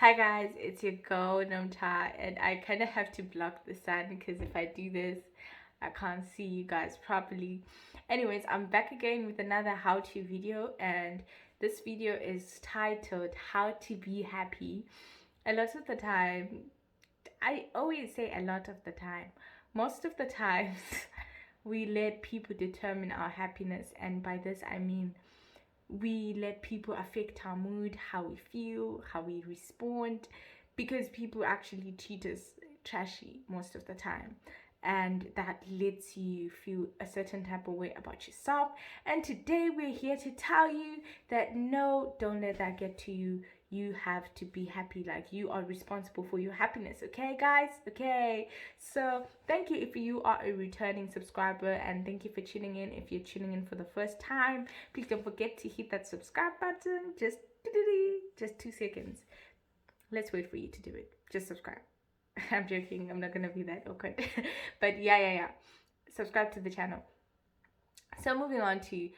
Hi guys, it's your girl Namta, and I kind of have to block the sun because if I do this, I can't see you guys properly. Anyways, I'm back again with another how-to video, and this video is titled How to Be Happy. A lot of the time, I always say a lot of the time, most of the times, we let people determine our happiness, and by this I mean we let people affect our mood, how we feel, how we respond, because people actually treat us trashy most of the time. And that lets you feel a certain type of way about yourself. And today we're here to tell you that no, don't let that get to you. You have to be happy, like you are responsible for your happiness, okay, guys? Okay, so thank you if you are a returning subscriber, and thank you for tuning in. If you're tuning in for the first time, please don't forget to hit that subscribe button. Just 2 seconds. Let's wait for you to do it. Just subscribe. I'm joking. I'm not gonna be that awkward. But yeah. Subscribe to the channel. So moving on to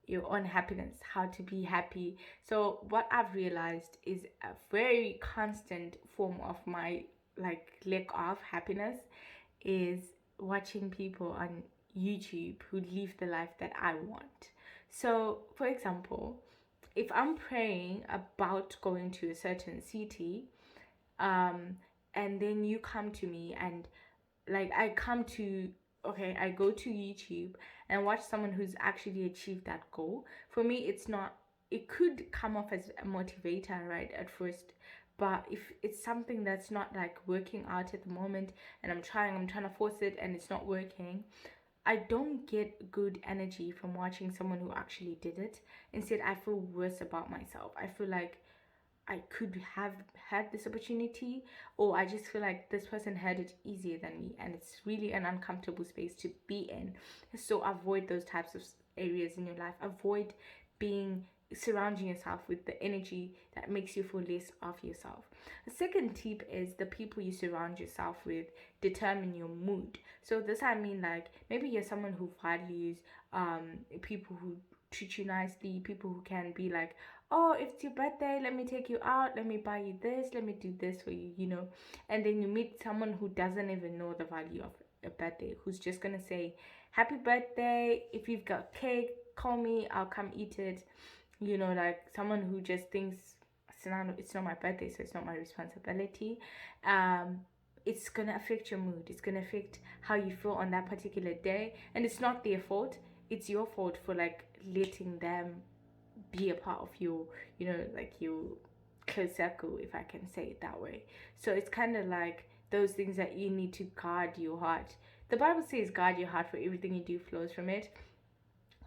your own happiness, how to be happy. So what I've realized is a very constant form of my like lack of happiness is watching people on YouTube who live the life that I want. So, for example, if I'm praying about going to a certain city, um, and then you come to me and like I go to YouTube and watch someone who's actually achieved that goal. For me, it's not, it could come off as a motivator, right, at first. But if it's something that's not like working out at the moment and I'm trying to force it and it's not working, I don't get good energy from watching someone who actually did it. Instead, I feel worse about myself. I feel like I could have had this opportunity, or I just feel like this person had it easier than me, and it's really an uncomfortable space to be in. So avoid those types of areas in your life. Avoid being surrounding yourself with the energy that makes you feel less of yourself. The second tip is the people you surround yourself with determine your mood. So this I mean, like maybe you're someone who values people who treat you nicely, people who can be like, oh, if it's your birthday, let me take you out, let me buy you this, let me do this for you, you know. And then you meet someone who doesn't even know the value of a birthday, who's just gonna say, happy birthday, if you've got cake, call me, I'll come eat it. You know, like someone who just thinks it's not my birthday, so it's not my responsibility. Um, it's gonna affect your mood, it's gonna affect how you feel on that particular day, and it's not their fault, it's your fault for like letting them be a part of your, like your close circle, if I can say it that way. So it's kind of like those things that you need to guard your heart. The Bible says guard your heart, for everything you do flows from it.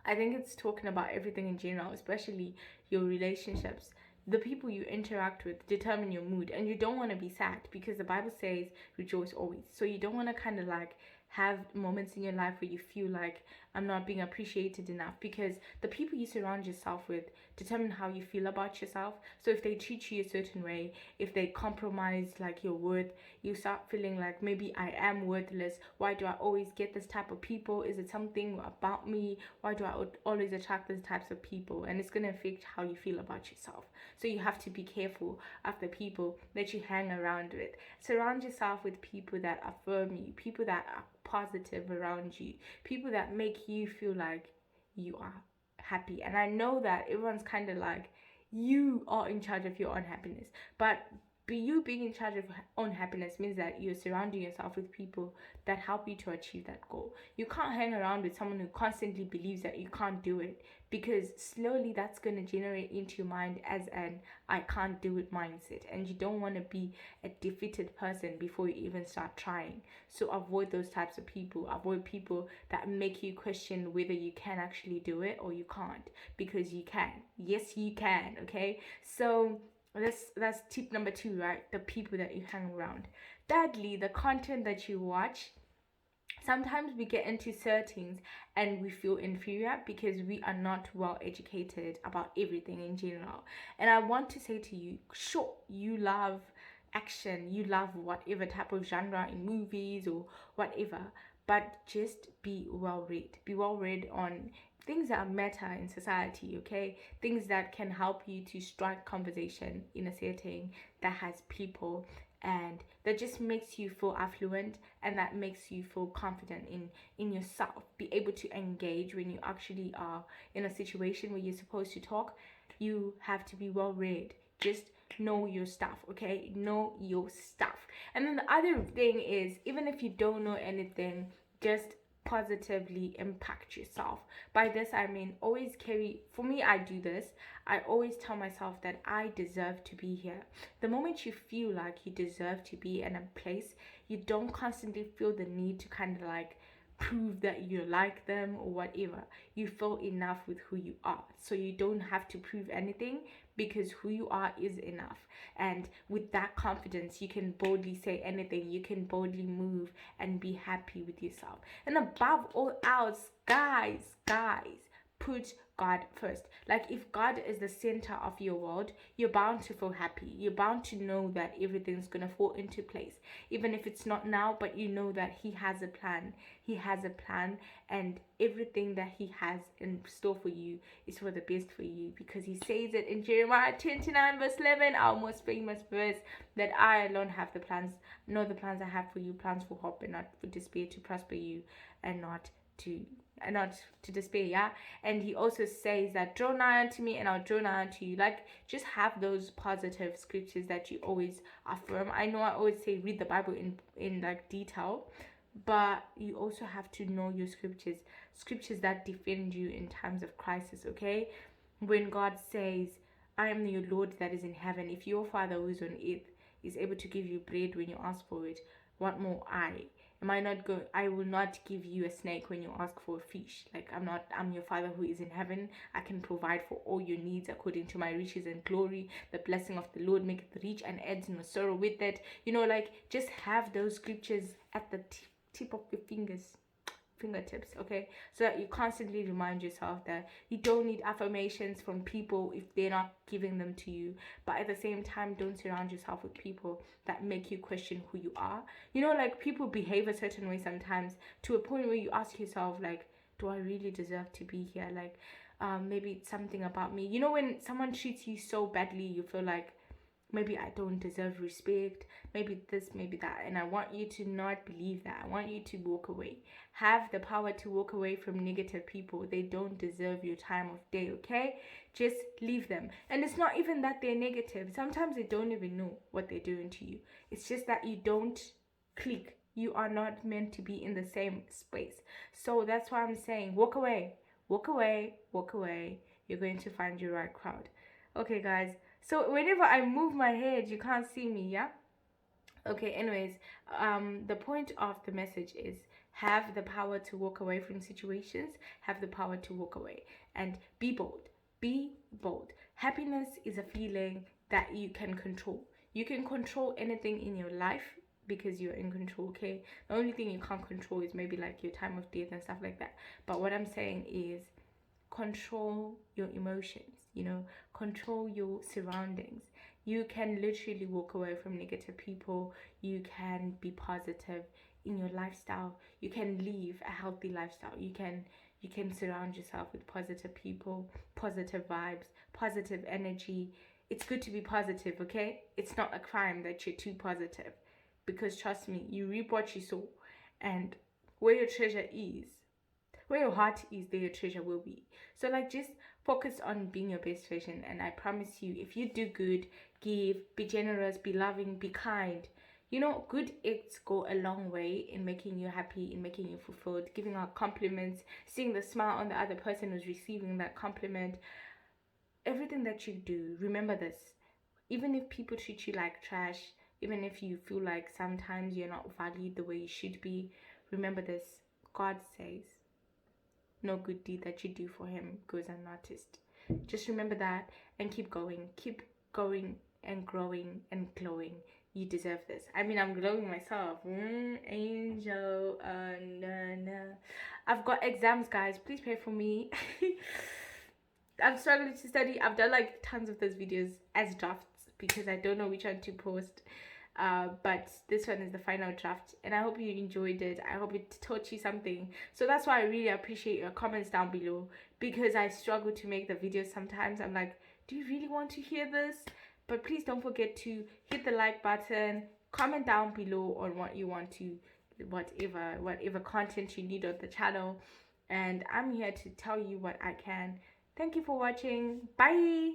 I think it's talking about everything in general, especially your relationships. The people you interact with determine your mood, and you don't want to be sad because the Bible says rejoice always. So you don't want to kind of like have moments in your life where you feel like I'm not being appreciated enough, because the people you surround yourself with determine how you feel about yourself. So if they treat you a certain way, if they compromise like your worth, you start feeling like maybe I am worthless. Why do I always get this type of people? Is it something about me? Why do I always attract these types of people? And it's going to affect how you feel about yourself. So you have to be careful of the people that you hang around with. Surround yourself with people that affirm you, people that are positive around you, people that make you feel like you are happy. And I know that everyone's kind of like, you are in charge of your own happiness, but you being in charge of your own happiness means that you're surrounding yourself with people that help you to achieve that goal. You can't hang around with someone who constantly believes that you can't do it, because slowly that's going to generate into your mind as an I can't do it mindset, and you don't want to be a defeated person before you even start trying. So avoid those types of people. Avoid people that make you question whether you can actually do it or you can't, because you can. Yes, you can. Okay, so that's tip number 2, right? The people that you hang around. Thirdly, the content that you watch. Sometimes we get into settings and we feel inferior because we are not well educated about everything in general. And I want to say to you, sure, you love action, you love whatever type of genre in movies or whatever, but just be well read. Be well read on things that matter in society, okay? Things that can help you to strike conversation in a setting that has people, and that just makes you feel affluent, and that makes you feel confident in yourself, be able to engage when you actually are in a situation where you're supposed to talk. You have to be well read. Just know your stuff, okay? Know your stuff. And then the other thing is, even if you don't know anything, just positively impact yourself. By this I mean, always carry, for me, I do this, I always tell myself that I deserve to be here. The moment you feel like you deserve to be in a place, you don't constantly feel the need to kind of like prove that you like them or whatever. You feel enough with who you are, so you don't have to prove anything, because who you are is enough. And with that confidence, you can boldly say anything, you can boldly move and be happy with yourself. And above all else, guys, put God first. Like, if God is the center of your world, you're bound to feel happy. You're bound to know that everything's gonna fall into place. Even if it's not now, but you know that He has a plan. He has a plan, and everything that He has in store for you is for the best for you, because He says it in Jeremiah 29 verse 11, our most famous verse, that I alone have the plans, know the plans I have for you, plans for hope and not for despair, to prosper you and not to despair. Yeah. And He also says that draw nigh unto me and I'll draw nigh unto you. Like, just have those positive scriptures that you always affirm. I know I always say read the Bible in like detail, but you also have to know your scriptures that defend you in times of crisis, okay? When God says, I am your Lord that is in heaven, if your Father who is on earth is able to give you bread when you ask for it, what more I will not give you a snake when you ask for a fish. Like, I'm your Father who is in heaven. I can provide for all your needs according to my riches and glory. The blessing of the Lord maketh rich and adds no sorrow with it. You know, like, just have those scriptures at the tip of your fingertips, okay? So that you constantly remind yourself that you don't need affirmations from people if they're not giving them to you, but at the same time, don't surround yourself with people that make you question who you are. You know, like, people behave a certain way sometimes, to a point where you ask yourself, like, do I really deserve to be here? Like, maybe it's something about me. You know, when someone treats you so badly, you feel like, maybe I don't deserve respect, maybe this, maybe that. And I want you to not believe that. I want you to walk away. Have the power to walk away from negative people. They don't deserve your time of day, okay? Just leave them. And it's not even that they're negative. Sometimes they don't even know what they're doing to you. It's just that you don't click. You are not meant to be in the same space. So that's why I'm saying walk away. Walk away. Walk away. You're going to find your right crowd. Okay, guys. So whenever I move my head, you can't see me, yeah? Okay, anyways, the point of the message is, have the power to walk away from situations, have the power to walk away, and be bold. Be bold. Happiness is a feeling that you can control. You can control anything in your life because you're in control, okay? The only thing you can't control is maybe like your time of death and stuff like that. But what I'm saying is, control your emotions, you know, control your surroundings. You can literally walk away from negative people. You can be positive in your lifestyle. You can live a healthy lifestyle. You can surround yourself with positive people, positive vibes, positive energy. It's good to be positive, okay? It's not a crime that you're too positive, because trust me, you reap what you sow. And where your treasure is, where your heart is, there your treasure will be. So, like, just focus on being your best version, and I promise you, if you do good, give, be generous, be loving, be kind, you know, good acts go a long way in making you happy, in making you fulfilled. Giving out compliments, seeing the smile on the other person who's receiving that compliment. Everything that you do, remember this: even if people treat you like trash, even if you feel like sometimes you're not valued the way you should be, remember this: God says no good deed that you do for Him goes unnoticed. Just remember that, and keep going and growing and glowing. You deserve this. I mean, I'm glowing myself. Angel, no. I've got exams, guys. Please pray for me. I'm struggling to study. I've done like tons of those videos as drafts because I don't know which one to post. but this one is the final draft, and I hope you enjoyed it. I hope it taught you something. So that's why I really appreciate your comments down below, because I struggle to make the videos sometimes. I'm like, do you really want to hear this? But please don't forget to hit the like button, comment down below on what you want to, whatever content you need on the channel, and I'm here to tell you what I can. Thank you for watching. Bye.